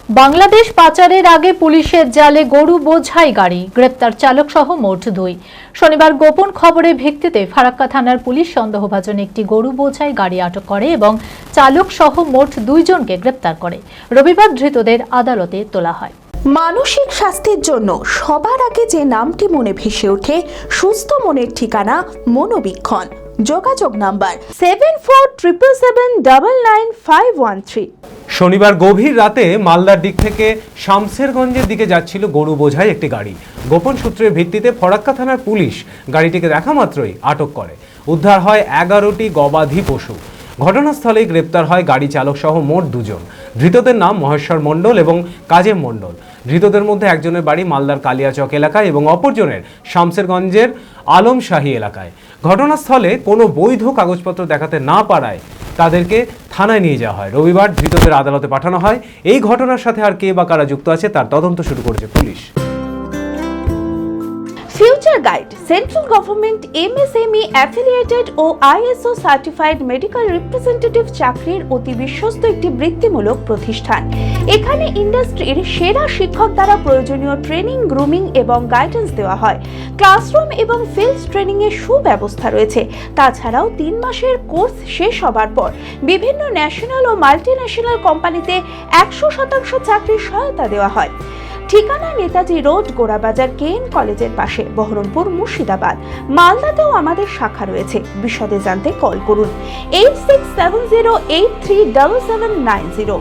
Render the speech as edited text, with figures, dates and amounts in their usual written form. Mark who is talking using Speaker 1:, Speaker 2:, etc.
Speaker 1: বাংলাদেশ পাচারের আগে পুলিশের জালে গরু বোঝাই গাড়ি, গ্রেপ্তার চালক সহ মোট 2। শনিবার গোপন খবরের ভিত্তিতে ফারাক্কা থানার পুলিশ সন্দেহভাজন একটি গরু বোঝাই গাড়ি আটক করে এবং চালক সহ মোট 2 জনকে গ্রেপ্তার করে। রবিবার ধৃতদের আদালতে তোলা হয়।
Speaker 2: মানসিক স্বাস্থ্যের জন্য সবার আগে যে নামটি মনে ভেসে ওঠে, সুস্থ মনের ঠিকানা মনোবীক্ষণ। যোগাযোগ নাম্বার 7477799513।
Speaker 3: শনিবার গভীর রাতে মালদার দিক থেকে শামসেরগঞ্জের দিকে যাচ্ছিল গরু বোঝাই একটি গাড়ি। গোপন সূত্রের ভিত্তিতে ফরাক্কা থানার পুলিশ গাড়িটিকে দেখা মাত্রই আটক করে। উদ্ধার হয় 11টি গবাদি পশু। ঘটনাস্থলেই গ্রেপ্তার হয় গাড়ি চালক সহ মোট 2 জন। ধৃতদের নাম মহেশ্বর মণ্ডল এবং কাজেম মণ্ডল। ধৃতদের মধ্যে একজনের বাড়ি মালদার কালিয়াচক এলাকায় এবং অপরজনের শামসেরগঞ্জের আলমশাহী এলাকায়। ঘটনাস্থলে কোনো বৈধ কাগজপত্র দেখাতে না পারায় তাদেরকে থানায় নিয়ে যাওয়া হয়। রবিবার ধৃতদের আদালতে পাঠানো হয়। এই ঘটনার সাথে আর কে বা কারা যুক্ত আছে তার তদন্ত শুরু করেছে police.
Speaker 2: Future guide central government MSME affiliated ও ISO সার্টিফাইড মেডিকেল রিপ্রেজেন্টেটিভ চাকরির অতি বিশ্বস্ত একটি বৃত্তিমূলক প্রতিষ্ঠান। এখানে ইন্ডাস্ট্রির সেরা শিক্ষক দ্বারা প্রয়োজনীয় ট্রেনিং, গ্রুমিং এবং গাইডেন্স দেওয়া হয়। ক্লাসরুম এবং ফিল্ড ট্রেনিং এর সুব্যবস্থা রয়েছে। তাছাড়াও 3 মাসের কোর্স শেষ হবার পর বিভিন্ন ন্যাশনাল ও মাল্টিন্যাশনাল কোম্পানিতে 100% চাকরির সহায়তা দেওয়া হয়। ঠিকানা নেতাজি রোড, গোড়াবাজার KN কলেজের পাশে, বহরমপুর, মুর্শিদাবাদ। মালদাতেও আমাদের শাখা রয়েছে। বিশদে জানতে কল করুন 8670837790।